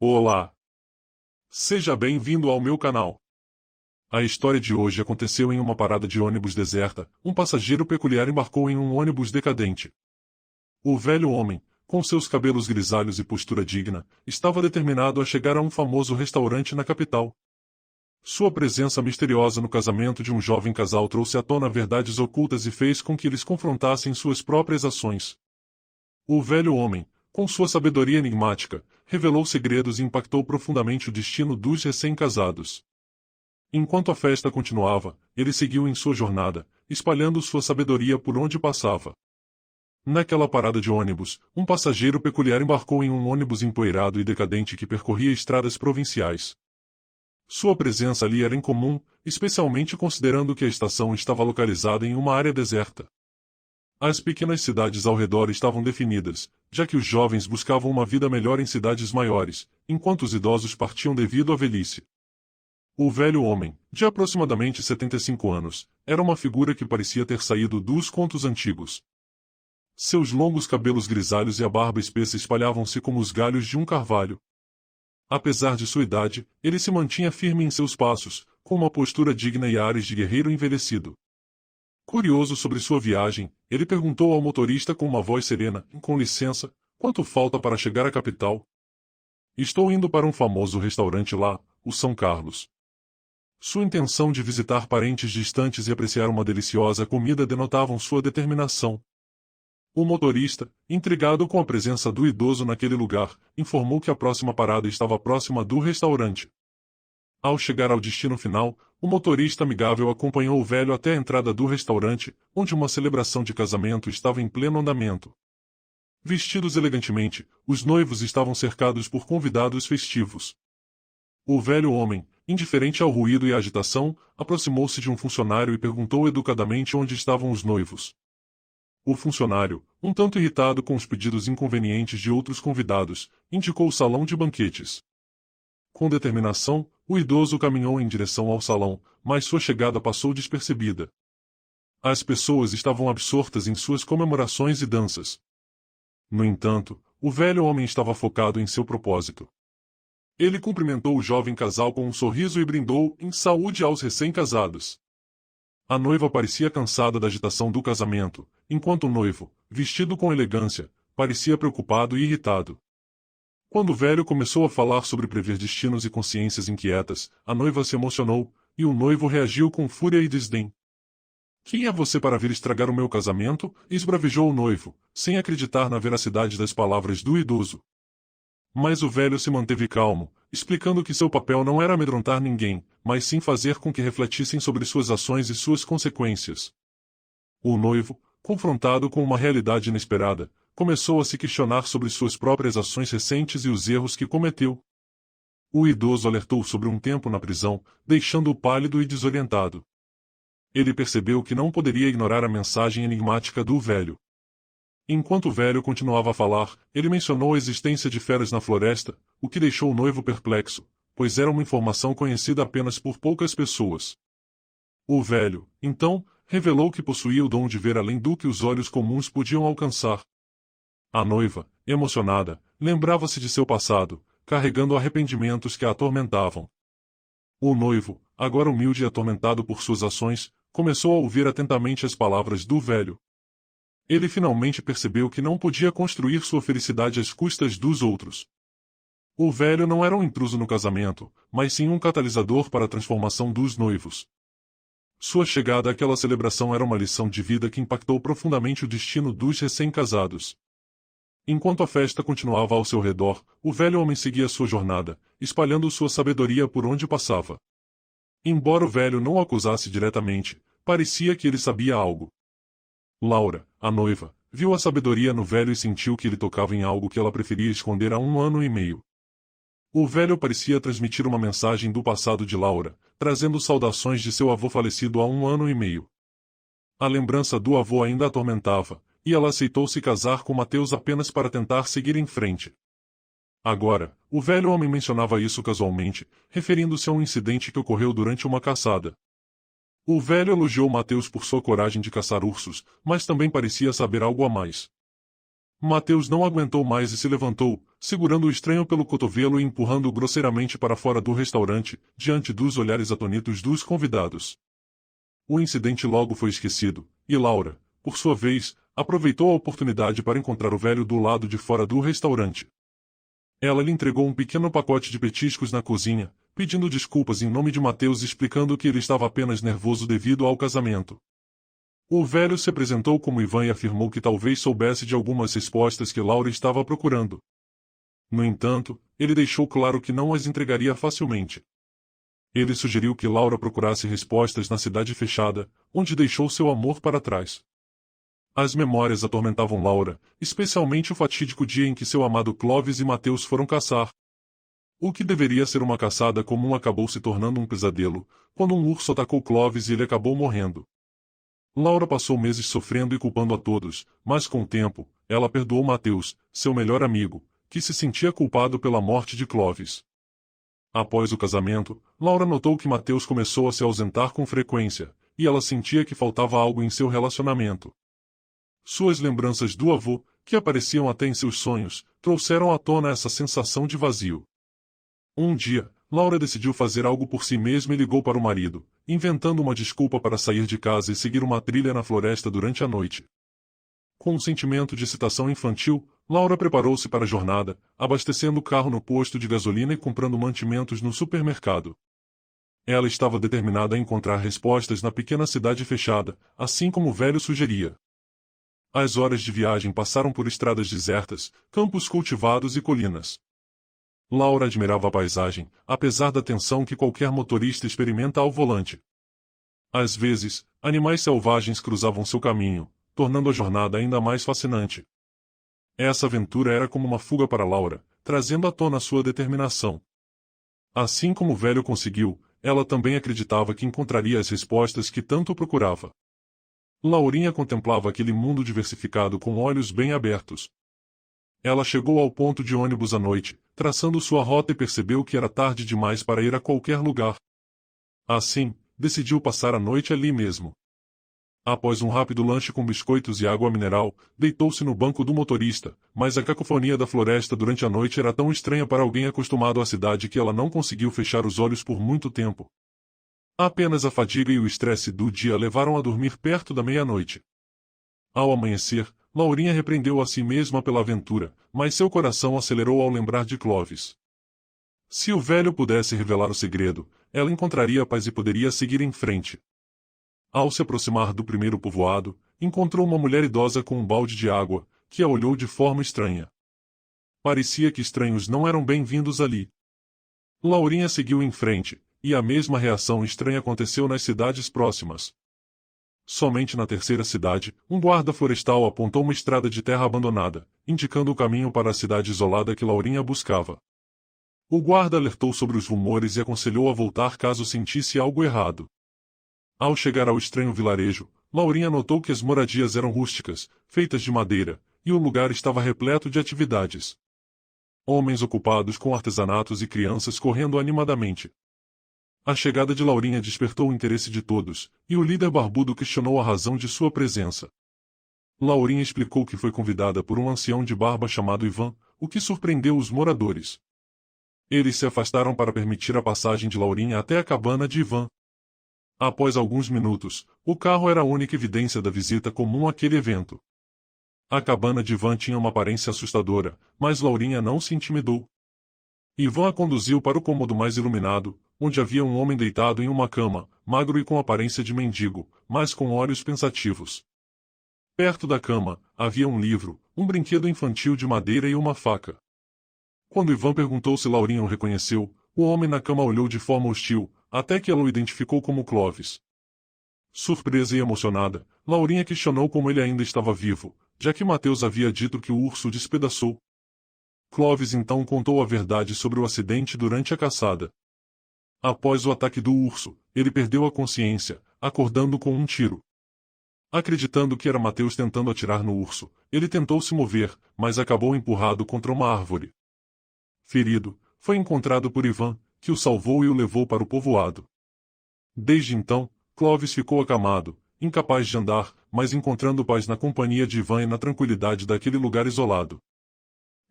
Olá! Seja bem-vindo ao meu canal. A história de hoje aconteceu em uma parada de ônibus deserta. Um passageiro peculiar embarcou em um ônibus decadente. O velho homem, com seus cabelos grisalhos e postura digna, estava determinado a chegar a um famoso restaurante na capital. Sua presença misteriosa no casamento de um jovem casal trouxe à tona verdades ocultas e fez com que eles confrontassem suas próprias ações. O velho homem, com sua sabedoria enigmática, revelou segredos e impactou profundamente o destino dos recém-casados. Enquanto a festa continuava, ele seguiu em sua jornada, espalhando sua sabedoria por onde passava. Naquela parada de ônibus, um passageiro peculiar embarcou em um ônibus empoeirado e decadente que percorria estradas provinciais. Sua presença ali era incomum, especialmente considerando que a estação estava localizada em uma área deserta. As pequenas cidades ao redor estavam definidas, já que os jovens buscavam uma vida melhor em cidades maiores, enquanto os idosos partiam devido à velhice. O velho homem, de aproximadamente 75 anos, era uma figura que parecia ter saído dos contos antigos. Seus longos cabelos grisalhos e a barba espessa espalhavam-se como os galhos de um carvalho. Apesar de sua idade, ele se mantinha firme em seus passos, com uma postura digna e ares de guerreiro envelhecido. Curioso sobre sua viagem, ele perguntou ao motorista com uma voz serena: "Com licença, quanto falta para chegar à capital?" "Estou indo para um famoso restaurante lá, o São Carlos." Sua intenção de visitar parentes distantes e apreciar uma deliciosa comida denotavam sua determinação. O motorista, intrigado com a presença do idoso naquele lugar, informou que a próxima parada estava próxima do restaurante. Ao chegar ao destino final, o motorista amigável acompanhou o velho até a entrada do restaurante, onde uma celebração de casamento estava em pleno andamento. Vestidos elegantemente, os noivos estavam cercados por convidados festivos. O velho homem, indiferente ao ruído e à agitação, aproximou-se de um funcionário e perguntou educadamente onde estavam os noivos. O funcionário, um tanto irritado com os pedidos inconvenientes de outros convidados, indicou o salão de banquetes. Com determinação, o idoso caminhou em direção ao salão, mas sua chegada passou despercebida. As pessoas estavam absortas em suas comemorações e danças. No entanto, o velho homem estava focado em seu propósito. Ele cumprimentou o jovem casal com um sorriso e brindou em saúde aos recém-casados. A noiva parecia cansada da agitação do casamento, enquanto o noivo, vestido com elegância, parecia preocupado e irritado. Quando o velho começou a falar sobre prever destinos e consciências inquietas, a noiva se emocionou, e o noivo reagiu com fúria e desdém. "Quem é você para vir estragar o meu casamento?" esbravejou o noivo, sem acreditar na veracidade das palavras do idoso. Mas o velho se manteve calmo, explicando que seu papel não era amedrontar ninguém, mas sim fazer com que refletissem sobre suas ações e suas consequências. O noivo, confrontado com uma realidade inesperada, começou a se questionar sobre suas próprias ações recentes e os erros que cometeu. O idoso alertou sobre um tempo na prisão, deixando-o pálido e desorientado. Ele percebeu que não poderia ignorar a mensagem enigmática do velho. Enquanto o velho continuava a falar, ele mencionou a existência de feras na floresta, o que deixou o noivo perplexo, pois era uma informação conhecida apenas por poucas pessoas. O velho, então, revelou que possuía o dom de ver além do que os olhos comuns podiam alcançar. A noiva, emocionada, lembrava-se de seu passado, carregando arrependimentos que a atormentavam. O noivo, agora humilde e atormentado por suas ações, começou a ouvir atentamente as palavras do velho. Ele finalmente percebeu que não podia construir sua felicidade às custas dos outros. O velho não era um intruso no casamento, mas sim um catalisador para a transformação dos noivos. Sua chegada àquela celebração era uma lição de vida que impactou profundamente o destino dos recém-casados. Enquanto a festa continuava ao seu redor, o velho homem seguia sua jornada, espalhando sua sabedoria por onde passava. Embora o velho não o acusasse diretamente, parecia que ele sabia algo. Laura, a noiva, viu a sabedoria no velho e sentiu que ele tocava em algo que ela preferia esconder há 1 ano e meio. O velho parecia transmitir uma mensagem do passado de Laura, trazendo saudações de seu avô falecido há 1 ano e meio. A lembrança do avô ainda a atormentava, e ela aceitou se casar com Mateus apenas para tentar seguir em frente. Agora, o velho homem mencionava isso casualmente, referindo-se a um incidente que ocorreu durante uma caçada. O velho elogiou Mateus por sua coragem de caçar ursos, mas também parecia saber algo a mais. Mateus não aguentou mais e se levantou, segurando o estranho pelo cotovelo e empurrando-o grosseiramente para fora do restaurante, diante dos olhares atônitos dos convidados. O incidente logo foi esquecido, e Laura, por sua vez, aproveitou a oportunidade para encontrar o velho do lado de fora do restaurante. Ela lhe entregou um pequeno pacote de petiscos na cozinha, pedindo desculpas em nome de Mateus e explicando que ele estava apenas nervoso devido ao casamento. O velho se apresentou como Ivan e afirmou que talvez soubesse de algumas respostas que Laura estava procurando. No entanto, ele deixou claro que não as entregaria facilmente. Ele sugeriu que Laura procurasse respostas na cidade fechada, onde deixou seu amor para trás. As memórias atormentavam Laura, especialmente o fatídico dia em que seu amado Clovis e Mateus foram caçar. O que deveria ser uma caçada comum acabou se tornando um pesadelo, quando um urso atacou Clovis e ele acabou morrendo. Laura passou meses sofrendo e culpando a todos, mas com o tempo, ela perdoou Mateus, seu melhor amigo, que se sentia culpado pela morte de Clovis. Após o casamento, Laura notou que Mateus começou a se ausentar com frequência, e ela sentia que faltava algo em seu relacionamento. Suas lembranças do avô, que apareciam até em seus sonhos, trouxeram à tona essa sensação de vazio. Um dia, Laura decidiu fazer algo por si mesma e ligou para o marido, inventando uma desculpa para sair de casa e seguir uma trilha na floresta durante a noite. Com um sentimento de excitação infantil, Laura preparou-se para a jornada, abastecendo o carro no posto de gasolina e comprando mantimentos no supermercado. Ela estava determinada a encontrar respostas na pequena cidade fechada, assim como o velho sugeria. As horas de viagem passaram por estradas desertas, campos cultivados e colinas. Laura admirava a paisagem, apesar da tensão que qualquer motorista experimenta ao volante. Às vezes, animais selvagens cruzavam seu caminho, tornando a jornada ainda mais fascinante. Essa aventura era como uma fuga para Laura, trazendo à tona sua determinação. Assim como o velho conseguiu, ela também acreditava que encontraria as respostas que tanto procurava. Laurinha contemplava aquele mundo diversificado com olhos bem abertos. Ela chegou ao ponto de ônibus à noite, traçando sua rota e percebeu que era tarde demais para ir a qualquer lugar. Assim, decidiu passar a noite ali mesmo. Após um rápido lanche com biscoitos e água mineral, deitou-se no banco do motorista, mas a cacofonia da floresta durante a noite era tão estranha para alguém acostumado à cidade que ela não conseguiu fechar os olhos por muito tempo. Apenas a fadiga e o estresse do dia levaram a dormir perto da meia-noite. Ao amanhecer, Laurinha repreendeu a si mesma pela aventura, mas seu coração acelerou ao lembrar de Clovis. Se o velho pudesse revelar o segredo, ela encontraria paz e poderia seguir em frente. Ao se aproximar do primeiro povoado, encontrou uma mulher idosa com um balde de água, que a olhou de forma estranha. Parecia que estranhos não eram bem-vindos ali. Laurinha seguiu em frente, e a mesma reação estranha aconteceu nas cidades próximas. Somente na terceira cidade, um guarda florestal apontou uma estrada de terra abandonada, indicando o caminho para a cidade isolada que Laurinha buscava. O guarda alertou sobre os rumores e aconselhou a voltar caso sentisse algo errado. Ao chegar ao estranho vilarejo, Laurinha notou que as moradias eram rústicas, feitas de madeira, e o lugar estava repleto de atividades. Homens ocupados com artesanatos e crianças correndo animadamente. A chegada de Laurinha despertou o interesse de todos, e o líder barbudo questionou a razão de sua presença. Laurinha explicou que foi convidada por um ancião de barba chamado Ivan, o que surpreendeu os moradores. Eles se afastaram para permitir a passagem de Laurinha até a cabana de Ivan. Após alguns minutos, o carro era a única evidência da visita comum àquele evento. A cabana de Ivan tinha uma aparência assustadora, mas Laurinha não se intimidou. Ivan a conduziu para o cômodo mais iluminado, onde havia um homem deitado em uma cama, magro e com aparência de mendigo, mas com olhos pensativos. Perto da cama, havia um livro, um brinquedo infantil de madeira e uma faca. Quando Ivan perguntou se Laurinha o reconheceu, o homem na cama olhou de forma hostil, até que ela o identificou como Clovis. Surpresa e emocionada, Laurinha questionou como ele ainda estava vivo, já que Mateus havia dito que o urso o despedaçou. Clovis então contou a verdade sobre o acidente durante a caçada. Após o ataque do urso, ele perdeu a consciência, acordando com um tiro. Acreditando que era Mateus tentando atirar no urso, ele tentou se mover, mas acabou empurrado contra uma árvore. Ferido, foi encontrado por Ivan, que o salvou e o levou para o povoado. Desde então, Clovis ficou acamado, incapaz de andar, mas encontrando paz na companhia de Ivan e na tranquilidade daquele lugar isolado.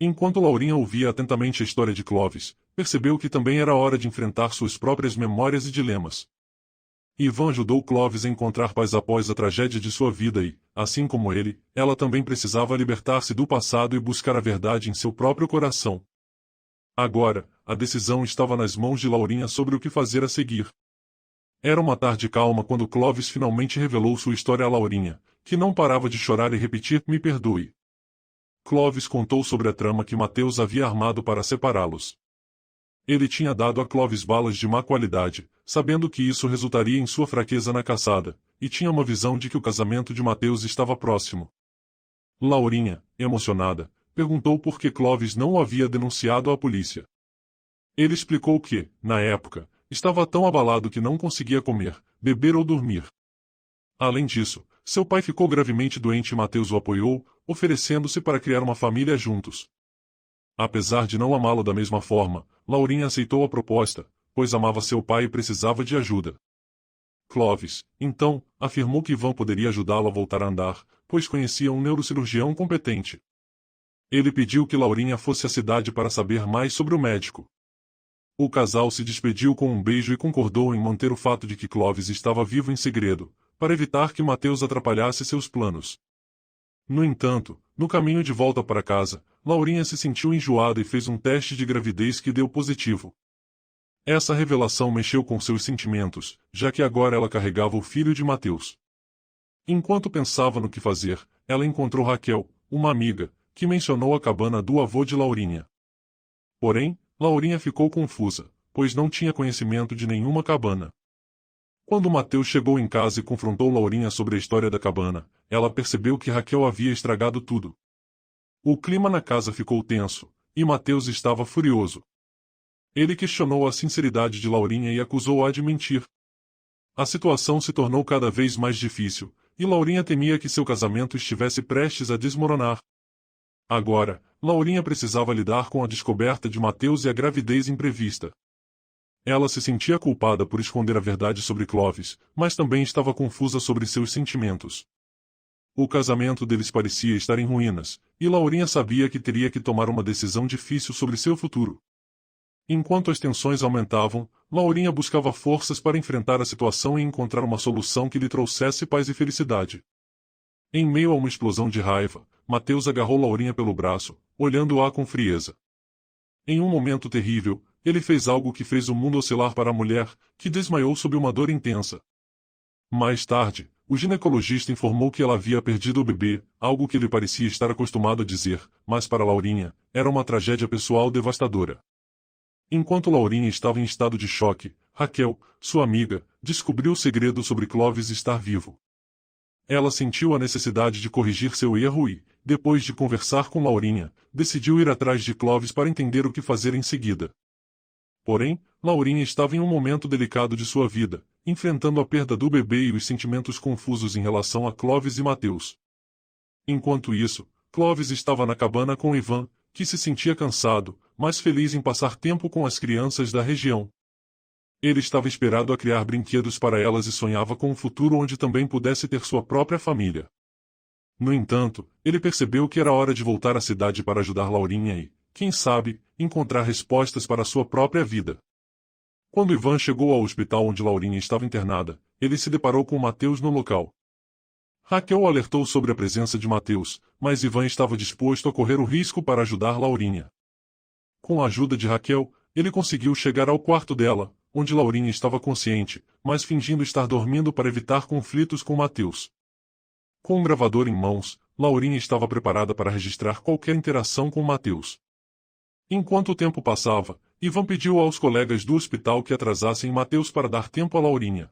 Enquanto Laurinha ouvia atentamente a história de Clovis, percebeu que também era hora de enfrentar suas próprias memórias e dilemas. Ivan ajudou Clovis a encontrar paz após a tragédia de sua vida e, assim como ele, ela também precisava libertar-se do passado e buscar a verdade em seu próprio coração. Agora, a decisão estava nas mãos de Laurinha sobre o que fazer a seguir. Era uma tarde calma quando Clovis finalmente revelou sua história a Laurinha, que não parava de chorar e repetir: "Me perdoe." Clovis contou sobre a trama que Mateus havia armado para separá-los. Ele tinha dado a Clovis balas de má qualidade, sabendo que isso resultaria em sua fraqueza na caçada, e tinha uma visão de que o casamento de Mateus estava próximo. Laurinha, emocionada, perguntou por que Clovis não o havia denunciado à polícia. Ele explicou que, na época, estava tão abalado que não conseguia comer, beber ou dormir. Além disso, seu pai ficou gravemente doente e Mateus o apoiou, oferecendo-se para criar uma família juntos. Apesar de não amá-lo da mesma forma, Laurinha aceitou a proposta, pois amava seu pai e precisava de ajuda. Clovis, então, afirmou que Ivan poderia ajudá-lo a voltar a andar, pois conhecia um neurocirurgião competente. Ele pediu que Laurinha fosse à cidade para saber mais sobre o médico. O casal se despediu com um beijo e concordou em manter o fato de que Clovis estava vivo em segredo, para evitar que Mateus atrapalhasse seus planos. No entanto, no caminho de volta para casa, Laurinha se sentiu enjoada e fez um teste de gravidez que deu positivo. Essa revelação mexeu com seus sentimentos, já que agora ela carregava o filho de Mateus. Enquanto pensava no que fazer, ela encontrou Raquel, uma amiga, que mencionou a cabana do avô de Laurinha. Porém, Laurinha ficou confusa, pois não tinha conhecimento de nenhuma cabana. Quando Mateus chegou em casa e confrontou Laurinha sobre a história da cabana, ela percebeu que Raquel havia estragado tudo. O clima na casa ficou tenso, e Mateus estava furioso. Ele questionou a sinceridade de Laurinha e acusou-a de mentir. A situação se tornou cada vez mais difícil, e Laurinha temia que seu casamento estivesse prestes a desmoronar. Agora, Laurinha precisava lidar com a descoberta de Mateus e a gravidez imprevista. Ela se sentia culpada por esconder a verdade sobre Clovis, mas também estava confusa sobre seus sentimentos. O casamento deles parecia estar em ruínas, e Laurinha sabia que teria que tomar uma decisão difícil sobre seu futuro. Enquanto as tensões aumentavam, Laurinha buscava forças para enfrentar a situação e encontrar uma solução que lhe trouxesse paz e felicidade. Em meio a uma explosão de raiva, Mateus agarrou Laurinha pelo braço, olhando-a com frieza. Em um momento terrível, ele fez algo que fez o mundo oscilar para a mulher, que desmaiou sob uma dor intensa. Mais tarde, o ginecologista informou que ela havia perdido o bebê, algo que ele parecia estar acostumado a dizer, mas para Laurinha, era uma tragédia pessoal devastadora. Enquanto Laurinha estava em estado de choque, Raquel, sua amiga, descobriu o segredo sobre Clovis estar vivo. Ela sentiu a necessidade de corrigir seu erro e, depois de conversar com Laurinha, decidiu ir atrás de Clovis para entender o que fazer em seguida. Porém, Laurinha estava em um momento delicado de sua vida, enfrentando a perda do bebê e os sentimentos confusos em relação a Clovis e Mateus. Enquanto isso, Clovis estava na cabana com Ivan, que se sentia cansado, mas feliz em passar tempo com as crianças da região. Ele estava inspirado a criar brinquedos para elas e sonhava com um futuro onde também pudesse ter sua própria família. No entanto, ele percebeu que era hora de voltar à cidade para ajudar Laurinha e, quem sabe, encontrar respostas para sua própria vida. Quando Ivan chegou ao hospital onde Laurinha estava internada, ele se deparou com Mateus no local. Raquel alertou sobre a presença de Mateus, mas Ivan estava disposto a correr o risco para ajudar Laurinha. Com a ajuda de Raquel, ele conseguiu chegar ao quarto dela, onde Laurinha estava consciente, mas fingindo estar dormindo para evitar conflitos com Mateus. Com um gravador em mãos, Laurinha estava preparada para registrar qualquer interação com Mateus. Enquanto o tempo passava, Ivan pediu aos colegas do hospital que atrasassem Mateus para dar tempo a Laurinha.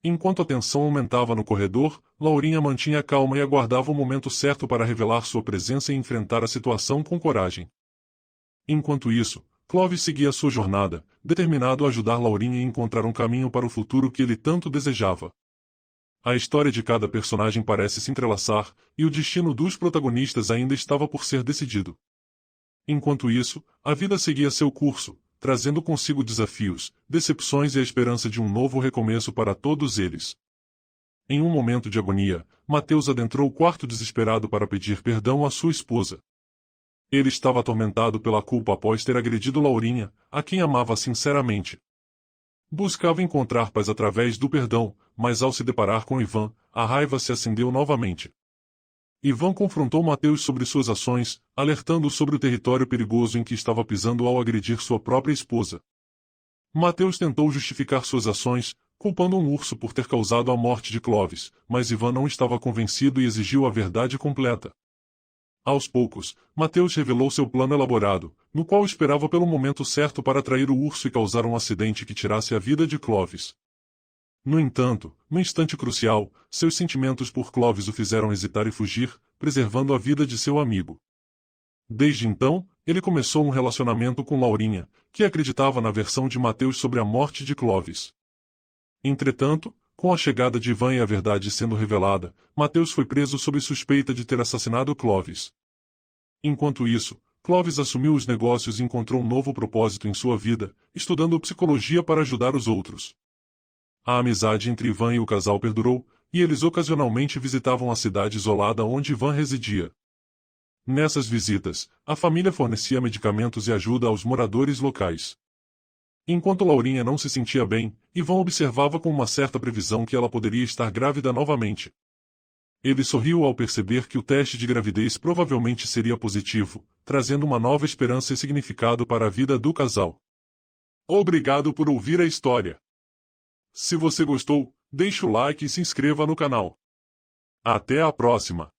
Enquanto a tensão aumentava no corredor, Laurinha mantinha calma e aguardava o momento certo para revelar sua presença e enfrentar a situação com coragem. Enquanto isso, Clovis seguia sua jornada, determinado a ajudar Laurinha a encontrar um caminho para o futuro que ele tanto desejava. A história de cada personagem parece se entrelaçar, e o destino dos protagonistas ainda estava por ser decidido. Enquanto isso, a vida seguia seu curso, trazendo consigo desafios, decepções e a esperança de um novo recomeço para todos eles. Em um momento de agonia, Mateus adentrou o quarto desesperado para pedir perdão à sua esposa. Ele estava atormentado pela culpa após ter agredido Laurinha, a quem amava sinceramente. Buscava encontrar paz através do perdão, mas ao se deparar com Ivan, a raiva se acendeu novamente. Ivan confrontou Mateus sobre suas ações, alertando-o sobre o território perigoso em que estava pisando ao agredir sua própria esposa. Mateus tentou justificar suas ações, culpando um urso por ter causado a morte de Clovis, mas Ivan não estava convencido e exigiu a verdade completa. Aos poucos, Mateus revelou seu plano elaborado, no qual esperava pelo momento certo para atrair o urso e causar um acidente que tirasse a vida de Clovis. No entanto, no instante crucial, seus sentimentos por Clovis o fizeram hesitar e fugir, preservando a vida de seu amigo. Desde então, ele começou um relacionamento com Laurinha, que acreditava na versão de Mateus sobre a morte de Clovis. Entretanto, com a chegada de Ivan e a verdade sendo revelada, Mateus foi preso sob suspeita de ter assassinado Clovis. Enquanto isso, Clovis assumiu os negócios e encontrou um novo propósito em sua vida, estudando psicologia para ajudar os outros. A amizade entre Ivan e o casal perdurou, e eles ocasionalmente visitavam a cidade isolada onde Ivan residia. Nessas visitas, a família fornecia medicamentos e ajuda aos moradores locais. Enquanto Laurinha não se sentia bem, Ivan observava com uma certa previsão que ela poderia estar grávida novamente. Ele sorriu ao perceber que o teste de gravidez provavelmente seria positivo, trazendo uma nova esperança e significado para a vida do casal. Obrigado por ouvir a história. Se você gostou, deixe o like e se inscreva no canal. Até a próxima!